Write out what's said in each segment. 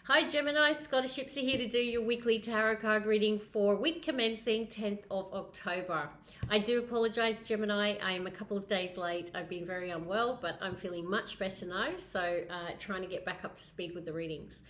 Hi Gemini, Scottish Gypsy here to do your weekly tarot card reading for week commencing 10th of October. I do apologize, Gemini. I am a couple of days late. I've been very unwell, but I'm feeling much better now, so trying to get back up to speed with the readings.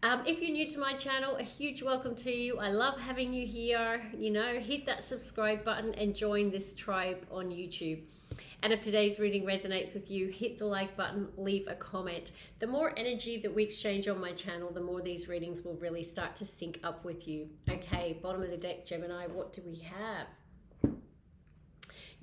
If you're new to my channel, a huge welcome to you. I love having you here. You know, hit that subscribe button and join this tribe on YouTube. And if today's reading resonates with you, hit the like button, leave a comment. The more energy that we exchange on my channel, the more these readings will really start to sync up with you. Okay, bottom of the deck, Gemini, what do we have?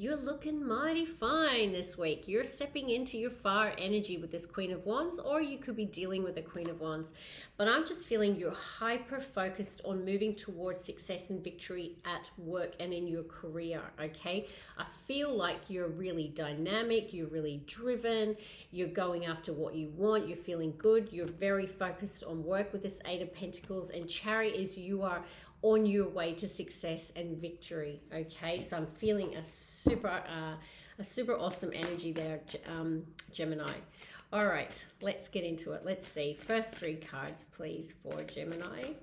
You're looking mighty fine this week. You're stepping into your fire energy with this Queen of Wands, or you could be dealing with a Queen of Wands. But I'm just feeling you're hyper focused on moving towards success and victory at work and in your career, okay? I feel like you're really dynamic, you're really driven, you're going after what you want, you're feeling good, you're very focused on work with this Eight of Pentacles, and Chariot is you are on your way to success and victory. Okay, so I'm feeling a super awesome energy there, Gemini. All right, let's get into it. Let's see. First three cards, please, for Gemini.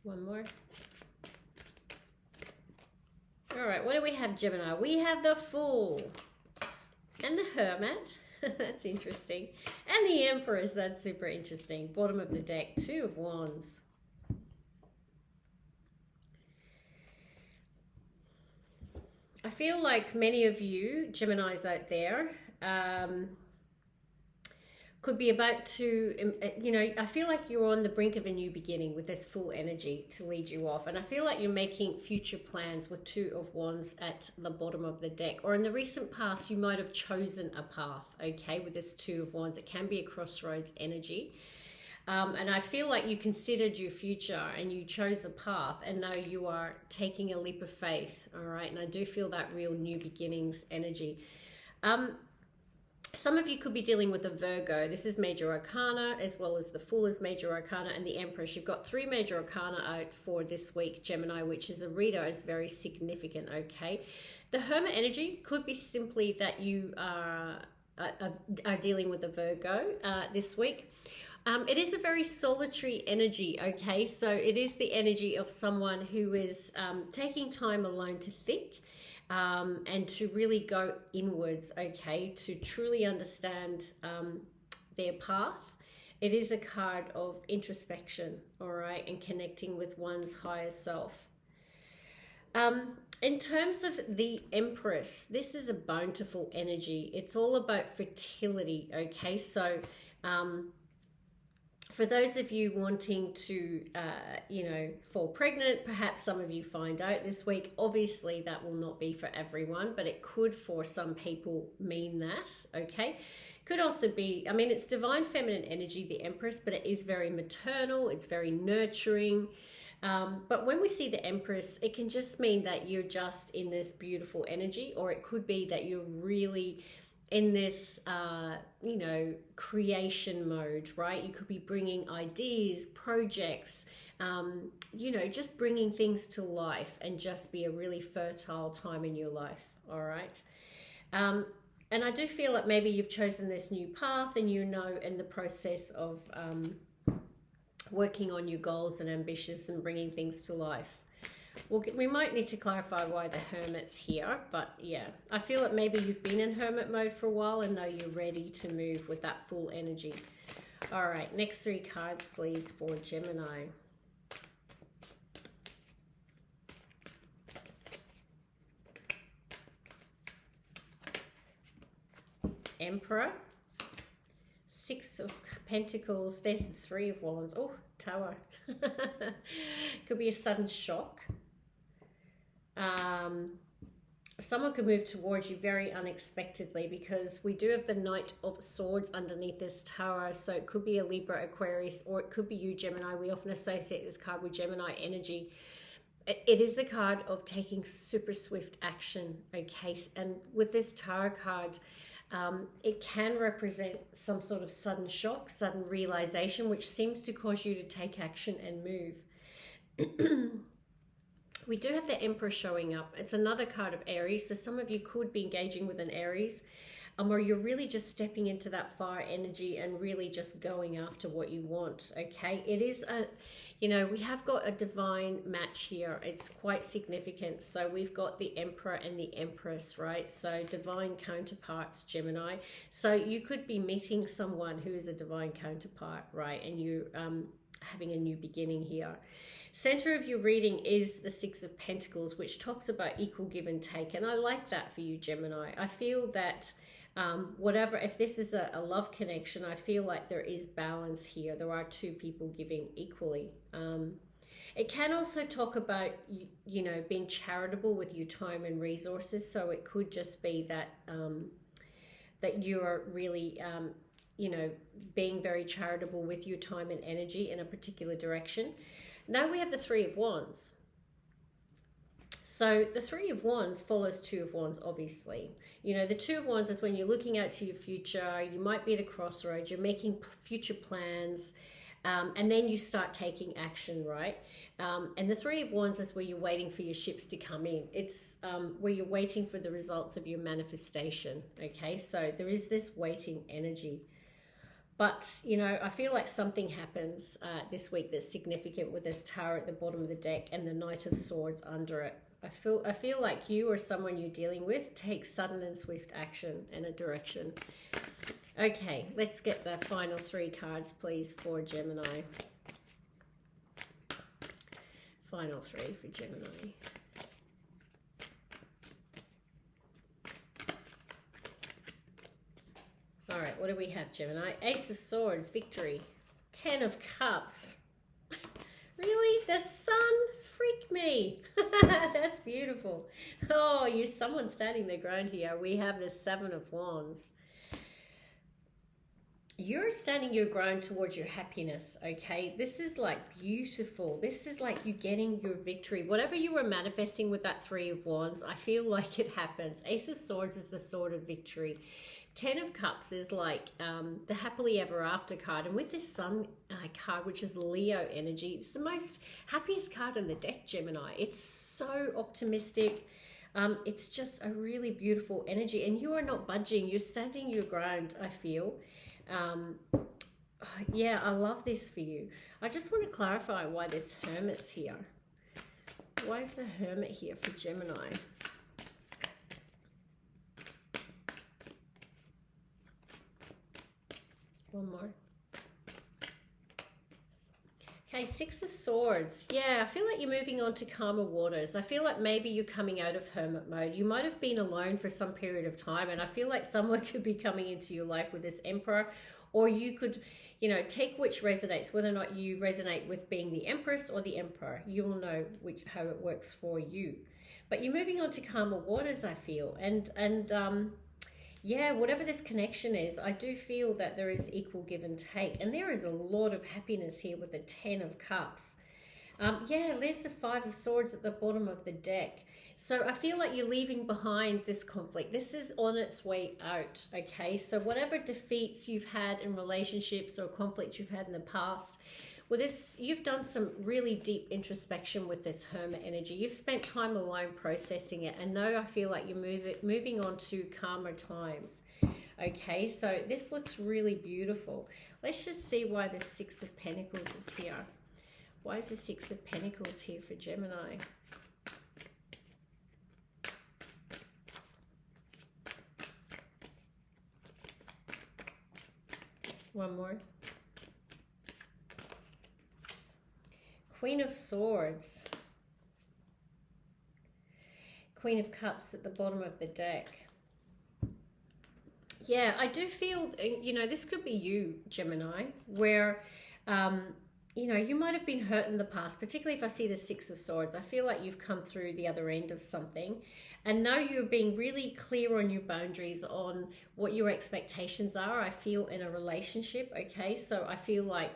One more. All right, what do we have, Gemini? We have the Fool. And the Hermit, that's interesting. And the Empress, that's super interesting. Bottom of the deck, Two of Wands. I feel like many of you, Geminis out there, could be about to, you know, I feel like you're on the brink of a new beginning with this full energy to lead you off. And I feel like you're making future plans with Two of Wands at the bottom of the deck. Or in the recent past, you might have chosen a path, okay, with this Two of Wands. It can be a crossroads energy. And I feel like you considered your future and you chose a path, and now you are taking a leap of faith, all right? And I do feel that real new beginnings energy. Some of you could be dealing with a Virgo. This is Major Arcana, as well as the Fool is Major Arcana, and the Empress. You've got three Major Arcana out for this week, Gemini, which is a reader is very significant, okay? The Hermit energy could be simply that you are dealing with a Virgo this week. It is a very solitary energy, okay? So it is the energy of someone who is taking time alone to think, and to really go inwards, okay, to truly understand their path. It is a card of introspection, all right, and connecting with one's higher self. In terms of the Empress, this is a bountiful energy. It's all about fertility, okay? So for those of you wanting to, you know, fall pregnant, perhaps some of you find out this week. Obviously, that will not be for everyone, but it could for some people mean that, okay? Could also be, I mean, it's divine feminine energy, the Empress, but it is very maternal. It's very nurturing. But when we see the Empress, it can just mean that you're just in this beautiful energy, or it could be that you're really in this, you know, creation mode, right? You could be bringing ideas, projects, you know, just bringing things to life, and just be a really fertile time in your life, all right? And I do feel that maybe you've chosen this new path, and you know, in the process of working on your goals and ambitions and bringing things to life. We might need to clarify why the Hermit's here, but yeah, I feel that maybe you've been in Hermit mode for a while, and now you're ready to move with that full energy. All right, next three cards, please, for Gemini. Emperor, Six of Pentacles, there's the Three of Wands. Oh, Tower. Could be a sudden shock. Someone could move towards you very unexpectedly, because we do have the Knight of Swords underneath this tower. So it could be a Libra, Aquarius, or it could be you, Gemini. We often associate this card with Gemini energy. It is the card of taking super swift action, okay? And with this tower card, it can represent some sort of sudden shock, sudden realization, which seems to cause you to take action and move. We do have the Emperor showing up. It's another card of Aries. So some of you could be engaging with an Aries, or you're really just stepping into that fire energy and really just going after what you want. Okay, it is a, you know, we have got a divine match here. It's quite significant. So we've got the Emperor and the Empress, right? So divine counterparts, Gemini. So you could be meeting someone who is a divine counterpart, right? And you having a new beginning here. Center of your reading is the Six of Pentacles, which talks about equal give and take. And I like that for you, Gemini. I feel that whatever, if this is a love connection, I feel like there is balance here. There are two people giving equally. It can also talk about, you know, being charitable with your time and resources. So it could just be that, that you're really, you know, being very charitable with your time and energy in a particular direction. Now we have the Three of Wands. So the Three of Wands follows Two of Wands, obviously. You know, the Two of Wands is when you're looking out to your future, you might be at a crossroads, you're making future plans, and then you start taking action, right? And the Three of Wands is where you're waiting for your ships to come in. It's where you're waiting for the results of your manifestation, okay? So there is this waiting energy. But, you know, I feel like something happens this week that's significant with this Tower at the bottom of the deck and the Knight of Swords under it. I feel like you or someone you're dealing with takes sudden and swift action and a direction. Okay, let's get the final three cards, please, for Gemini. Final three for Gemini. All right, what do we have, Gemini? Ace of Swords, victory. 10 of Cups. Really? The sun? Freak me. That's beautiful. Oh, you're someone standing their ground here. We have the Seven of Wands. You're standing your ground towards your happiness, okay? This is like beautiful. This is like you getting your victory. Whatever you were manifesting with that Three of Wands, I feel like it happens. Ace of Swords is the sword of victory. 10 of Cups is like the happily ever after card. And with this Sun card, which is Leo energy, it's the most happiest card in the deck, Gemini. It's so optimistic. It's just a really beautiful energy. And you are not budging. You're standing your ground, I feel. Yeah, I love this for you. I just want to clarify why this Hermit's here. Why is the Hermit here for Gemini? One more. Okay, Six of Swords. Yeah, I feel like you're moving on to calmer waters. I feel like maybe you're coming out of hermit mode. You might have been alone for some period of time, and I feel like someone could be coming into your life with this Emperor, or you could, you know, take which resonates, whether or not you resonate with being the Empress or the Emperor. You'll know how it works for you. But you're moving on to calmer waters, I feel, and yeah, whatever this connection is, I do feel that there is equal give and take. And there is a lot of happiness here with the 10 of Cups. Yeah, there's the Five of Swords at the bottom of the deck. So I feel like you're leaving behind this conflict. This is on its way out, okay? So whatever defeats you've had in relationships or conflicts you've had in the past, well, you've done some really deep introspection with this Hermit energy. You've spent time alone processing it, and now I feel like you're moving on to calmer times. Okay, so this looks really beautiful. Let's just see why the Six of Pentacles is here. Why is the Six of Pentacles here for Gemini? One more. Queen of Swords. Queen of Cups at the bottom of the deck. Yeah, I do feel, you know, this could be you, Gemini, where, you know, you might have been hurt in the past, particularly if I see the Six of Swords. I feel like you've come through the other end of something, and now you're being really clear on your boundaries, on what your expectations are, I feel, in a relationship, okay? So I feel like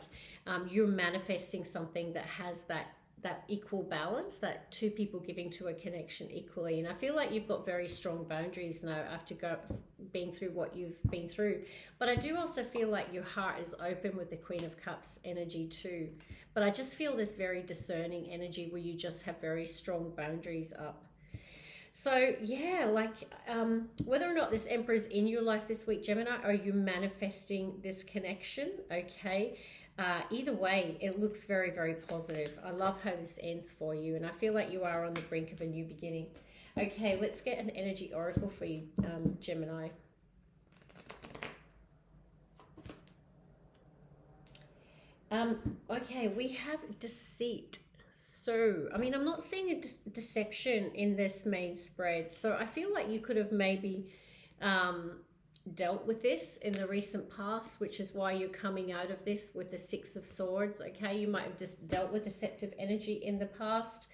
you're manifesting something that has that equal balance, that two people giving to a connection equally. And I feel like you've got very strong boundaries now after been through what you've been through. But I do also feel like your heart is open with the Queen of Cups energy too. But I just feel this very discerning energy where you just have very strong boundaries up. So yeah, like whether or not this Emperor is in your life this week, Gemini, are you manifesting this connection? Okay. Either way, it looks very, very positive. I love how this ends for you, and I feel like you are on the brink of a new beginning. Okay, let's get an energy oracle for you, Gemini. Okay, we have deceit. So, I mean, I'm not seeing a deception in this main spread. So I feel like you could have maybe dealt with this in the recent past, which is why you're coming out of this with the Six of Swords. Okay, you might have just dealt with deceptive energy in the past.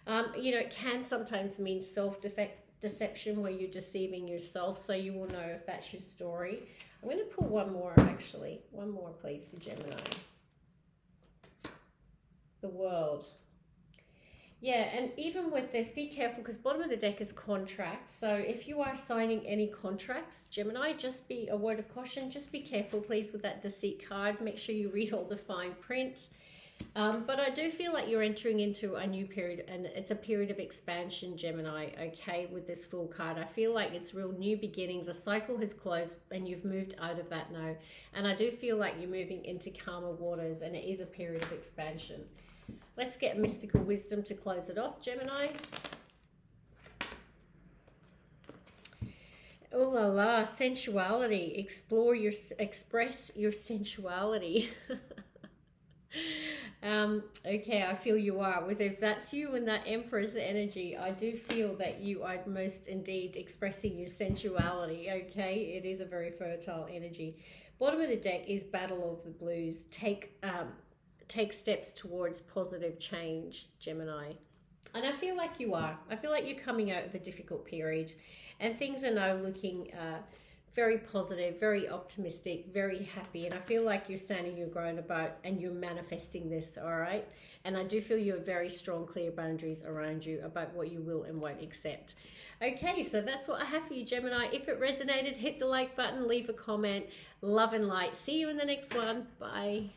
You know, it can sometimes mean self-deception where you're deceiving yourself. So you will know if that's your story. I'm going to pull one more, actually. One more, please, for Gemini. The World. Yeah, and even with this, be careful, because bottom of the deck is contracts. So if you are signing any contracts, Gemini, just be a word of caution. Just be careful, please, with that deceit card. Make sure you read all the fine print. But I do feel like you're entering into a new period, and it's a period of expansion, Gemini, okay, with this Fool card. I feel like it's real new beginnings. A cycle has closed, and you've moved out of that now. And I do feel like you're moving into calmer waters, and it is a period of expansion. Let's get mystical wisdom to close it off, Gemini. Oh la la, sensuality. Express your sensuality. Okay, I feel you are. If that's you and that Empress energy, I do feel that you are most indeed expressing your sensuality, okay? It is a very fertile energy. Bottom of the deck is Battle of the Blues. Take steps towards positive change, Gemini. And I feel like you are. I feel like you're coming out of a difficult period, and things are now looking very positive, very optimistic, very happy. And I feel like you're standing your ground about, and you're manifesting this, all right? And I do feel you have very strong, clear boundaries around you about what you will and won't accept. Okay, so that's what I have for you, Gemini. If it resonated, hit the like button, leave a comment. Love and light. See you in the next one. Bye.